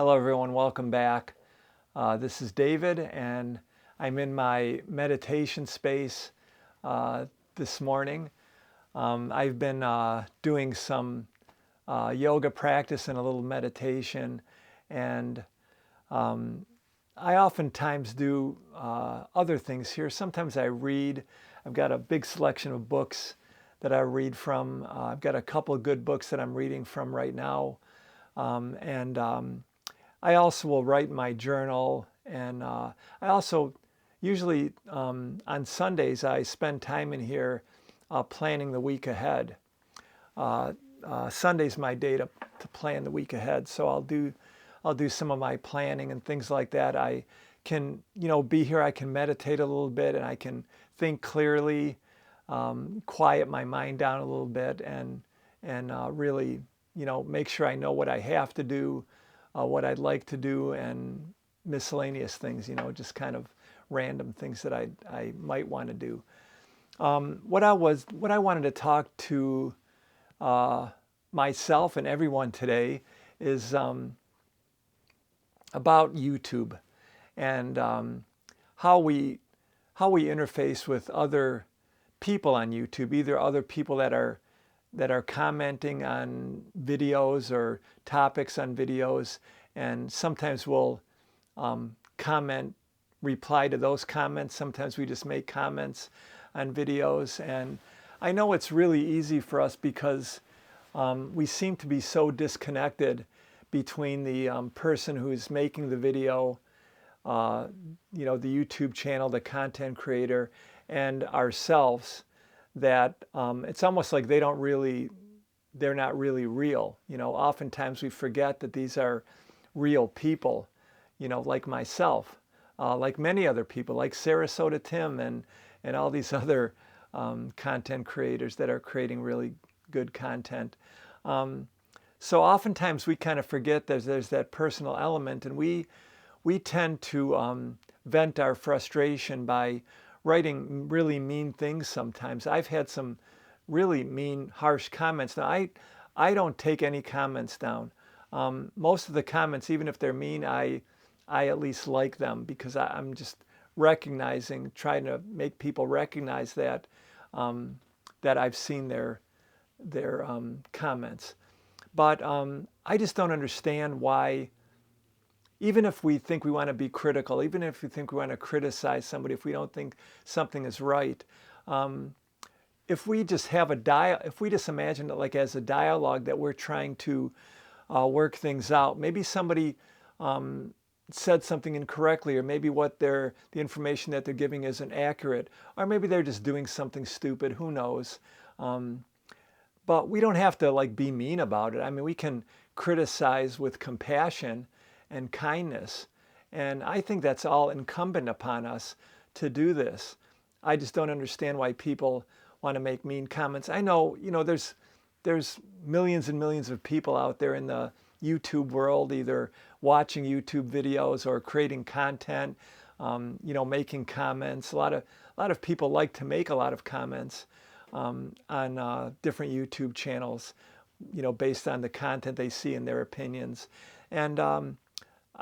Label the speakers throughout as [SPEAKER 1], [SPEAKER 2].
[SPEAKER 1] Hello everyone, welcome back. This is David and I'm in my meditation space this morning. I've been doing some yoga practice and a little meditation, and I oftentimes do other things here. Sometimes I read. I've got a big selection of books that I read from. I've got a couple of good books that I'm reading from right now. And I also will write my journal, and I also usually on Sundays I spend time in here planning the week ahead. Sunday's my day to plan the week ahead, so I'll do some of my planning and things like that. I can be here. I can meditate a little bit, and I can think clearly, quiet my mind down a little bit, and really make sure I know what I have to do, what I'd like to do, and miscellaneous things, just kind of random things that I might want to do. What I wanted to talk to myself and everyone today is about YouTube and how we interface with other people on YouTube, either other people that are commenting on videos or topics on videos, and sometimes we'll comment, reply to those comments. Sometimes we just make comments on videos, and I know it's really easy for us because we seem to be so disconnected between the person who's making the video, the YouTube channel, the content creator, and ourselves, that it's almost like they're not really real. Oftentimes we forget that these are real people, like myself, like many other people, like Sarasota Tim and all these other content creators that are creating really good content. So oftentimes we kind of forget there's that personal element, and we tend to vent our frustration by writing really mean things sometimes. I've had some really mean, harsh comments. Now, I don't take any comments down. Most of the comments, even if they're mean, I at least like them because I'm just recognizing, trying to make people recognize that that I've seen their comments. But I just don't understand why, even if we think we want to be critical, even if we think we want to criticize somebody, if we don't think something is right, if we just have if we just imagine it like as a dialogue that we're trying to work things out, maybe somebody said something incorrectly, or maybe the information that they're giving isn't accurate, or maybe they're just doing something stupid. Who knows? But we don't have to be mean about it. I mean, we can criticize with compassion and kindness. And I think that's all incumbent upon us to do this. I just don't understand why people want to make mean comments. I know, there's millions and millions of people out there in the YouTube world, either watching YouTube videos or creating content, making comments. A lot of people like to make a lot of comments on different YouTube channels, based on the content they see and their opinions. And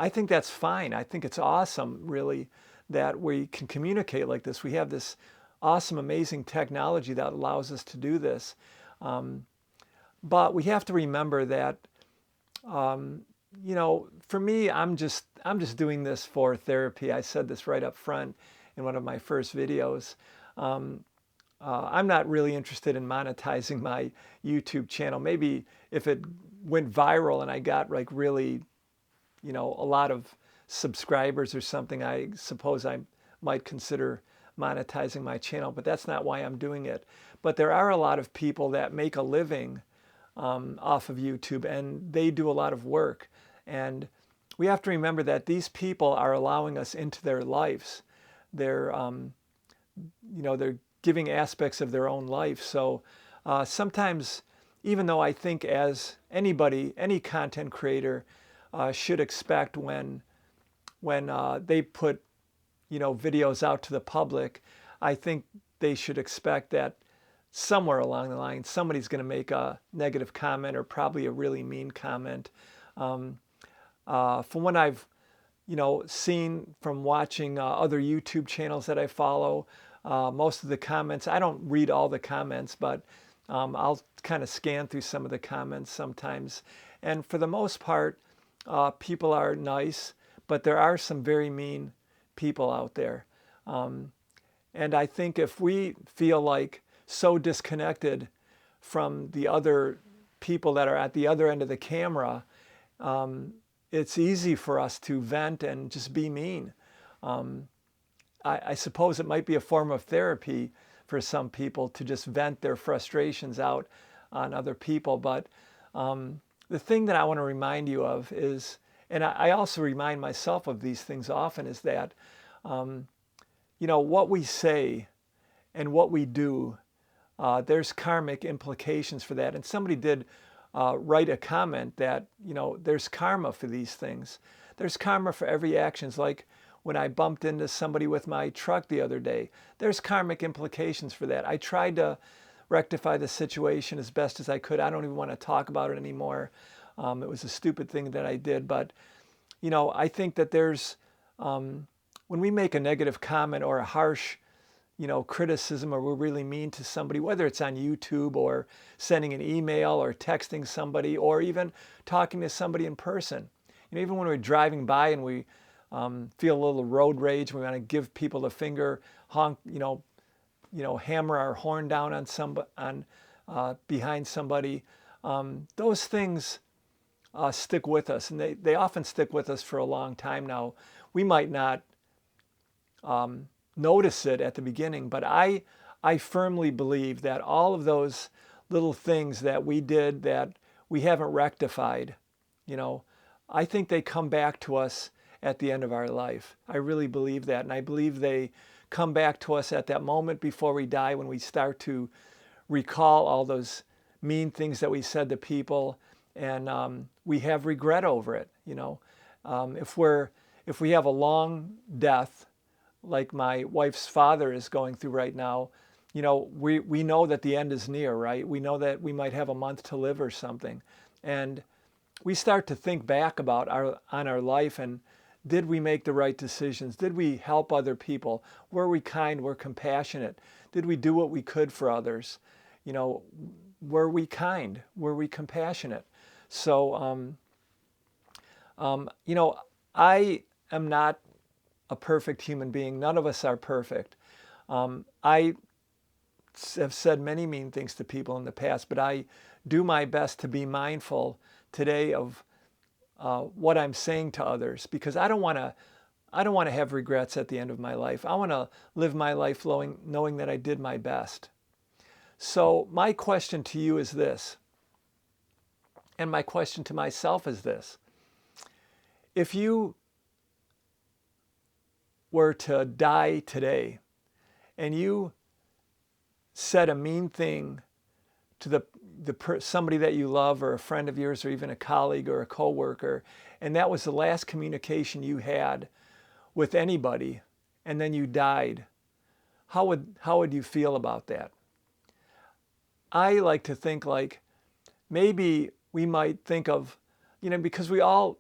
[SPEAKER 1] I think that's fine. I think it's awesome, really, that we can communicate like this. We have this awesome, amazing technology that allows us to do this. But we have to remember that, for me, I'm just doing this for therapy. I said this right up front in one of my first videos. I'm not really interested in monetizing my YouTube channel. Maybe if it went viral and I got really, a lot of subscribers or something, I suppose I might consider monetizing my channel, but that's not why I'm doing it. But there are a lot of people that make a living off of YouTube, and they do a lot of work. And we have to remember that these people are allowing us into their lives. They're giving aspects of their own life. So sometimes, even though I think as anybody, any content creator should expect when they put videos out to the public, I think they should expect that somewhere along the line somebody's going to make a negative comment, or probably a really mean comment. From what I've seen from watching other YouTube channels that I follow, most of the comments, I don't read all the comments, but I'll kind of scan through some of the comments sometimes. And for the most part, people are nice, but there are some very mean people out there. And I think if we feel like so disconnected from the other people that are at the other end of the camera, it's easy for us to vent and just be mean. I suppose it might be a form of therapy for some people to just vent their frustrations out on other people. But the thing that I want to remind you of is, and I also remind myself of these things often, is that, what we say and what we do, there's karmic implications for that. And somebody did write a comment that, there's karma for these things. There's karma for every action. It's like when I bumped into somebody with my truck the other day, there's karmic implications for that. I tried to rectify the situation as best as I could. I don't even want to talk about it anymore. It was a stupid thing that I did. But, I think that there's, when we make a negative comment or a harsh criticism, or we're really mean to somebody, whether it's on YouTube or sending an email or texting somebody or even talking to somebody in person. Even when we're driving by and we feel a little road rage, we want to give people the finger, honk, hammer our horn down on behind somebody. Those things stick with us, and they often stick with us for a long time now. We might not notice it at the beginning, but I firmly believe that all of those little things that we did that we haven't rectified, I think they come back to us at the end of our life. I really believe that, and I believe they come back to us at that moment before we die, when we start to recall all those mean things that we said to people, and we have regret over it. If we have a long death, like my wife's father is going through right now, we know that the end is near, right? We know that we might have a month to live or something. And we start to think back about our life, and did we make the right decisions? Did we help other people? Were we kind? Were compassionate? Did we do what we could for others? Were we kind? Were we compassionate? So, I am not a perfect human being. None of us are perfect. I have said many mean things to people in the past, but I do my best to be mindful today of what I'm saying to others, because I don't want to have regrets at the end of my life. I want to live my life knowing that I did my best. So my question to you is this, and my question to myself is this: if you were to die today and you said a mean thing to somebody that you love, or a friend of yours, or even a colleague or a coworker, and that was the last communication you had with anybody, and then you died, how would you feel about that? I like to think like maybe we might think of, because we all,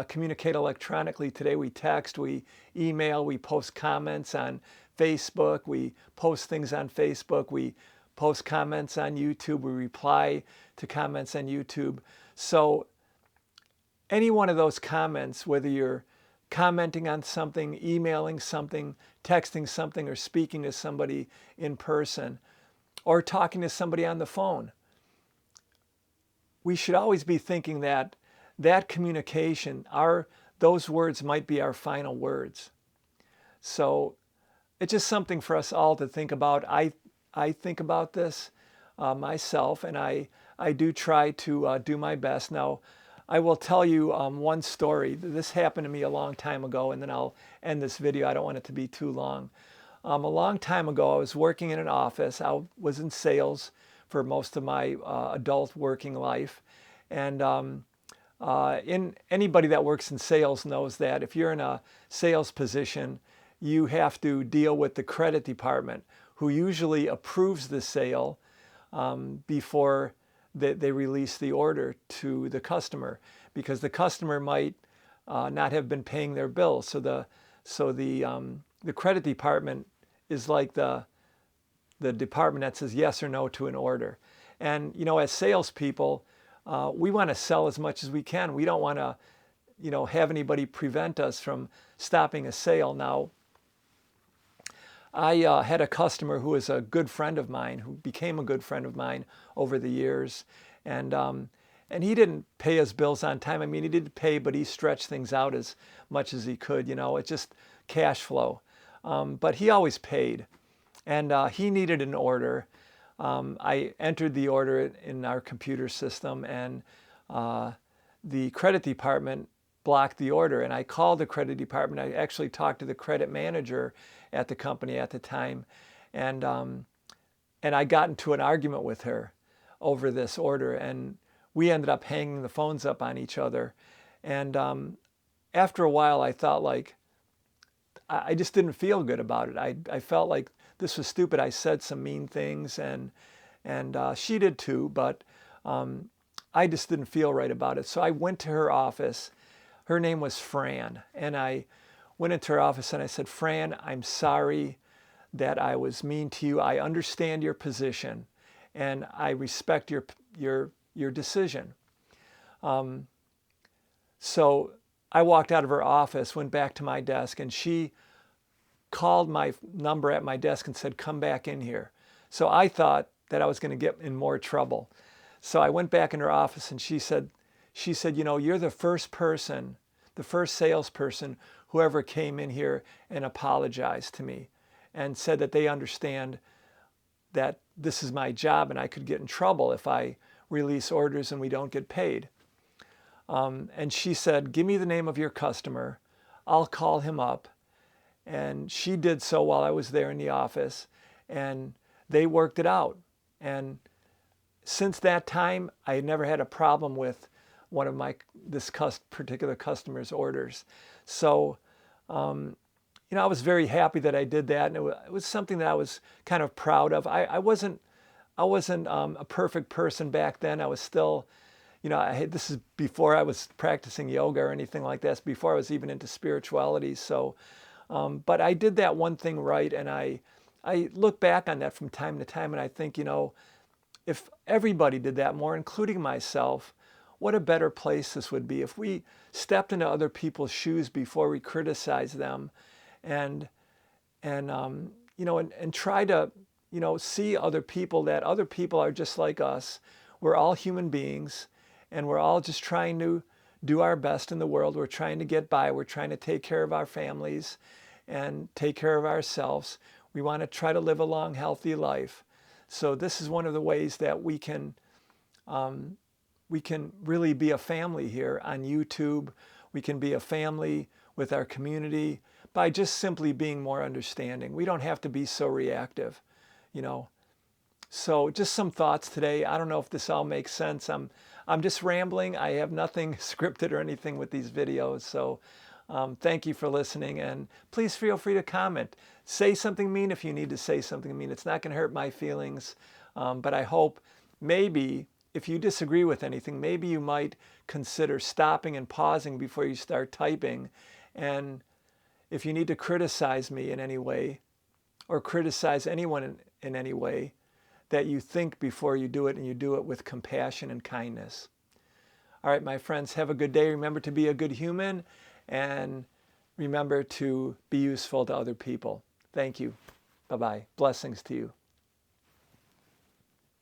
[SPEAKER 1] communicate electronically today. We text, we email, we post comments on Facebook, we post things on Facebook, we post comments on YouTube, we reply to comments on YouTube. So any one of those comments, whether you're commenting on something, emailing something, texting something, or speaking to somebody in person, or talking to somebody on the phone, we should always be thinking that communication, those words might be our final words. So it's just something for us all to think about. I think about this myself, and I do try to do my best. Now, I will tell you one story. This happened to me a long time ago, and then I'll end this video. I don't want it to be too long. A long time ago, I was working in an office. I was in sales for most of my adult working life. And anybody that works in sales knows that if you're in a sales position, you have to deal with the credit department, who usually approves the sale before they release the order to the customer, because the customer might not have been paying their bills. So the credit department is like the department that says yes or no to an order. And as salespeople, we want to sell as much as we can. We don't want to have anybody prevent us from stopping a sale. Now, I had a customer who was a good friend of mine, who became a good friend of mine over the years, and he didn't pay his bills on time. I mean, he did pay, but he stretched things out as much as he could. It's just cash flow. But he always paid, and he needed an order. I entered the order in our computer system, and the credit department blocked the order. And I called the credit department. I actually talked to the credit manager at the company at the time, and I got into an argument with her over this order, and we ended up hanging the phones up on each other. And after a while, I thought, like, I just didn't feel good about it. I felt like this was stupid. I said some mean things, and she did too, but I just didn't feel right about it. So I went to her office. Her name was Fran, and I went into her office and I said, "Fran, I'm sorry that I was mean to you. I understand your position, and I respect your decision." So I walked out of her office, went back to my desk, and she called my number at my desk and said, "Come back in here." So I thought that I was going to get in more trouble. So I went back in her office, and she said, "You're the first person, the first salesperson who ever came in here and apologized to me and said that they understand that this is my job and I could get in trouble if I release orders and we don't get paid." And she said, "Give me the name of your customer. I'll call him up." And she did so while I was there in the office, and they worked it out. And since that time, I had never had a problem with one of this particular customer's orders. So, I was very happy that I did that, and it was something that I was kind of proud of. I wasn't a perfect person back then. I was still, this is before I was practicing yoga or anything like that. It's before I was even into spirituality. So, but I did that one thing right, and I look back on that from time to time, and I think, if everybody did that more, including myself, what a better place this would be if we stepped into other people's shoes before we criticize them, and try to see other people, that other people are just like us. We're all human beings, and we're all just trying to do our best in the world. We're trying to get by. We're trying to take care of our families and take care of ourselves. We want to try to live a long, healthy life. So this is one of the ways that we can really be a family here on YouTube. We can be a family with our community by just simply being more understanding. We don't have to be so reactive, So just some thoughts today. I don't know if this all makes sense. I'm just rambling. I have nothing scripted or anything with these videos. So thank you for listening, and please feel free to comment. Say something mean if you need to say something mean. It's not going to hurt my feelings, but I hope maybe if you disagree with anything, maybe you might consider stopping and pausing before you start typing. And if you need to criticize me in any way, or criticize anyone in any way, that you think before you do it, and you do it with compassion and kindness. All right, my friends, have a good day. Remember to be a good human, and remember to be useful to other people. Thank you. Bye-bye. Blessings to you.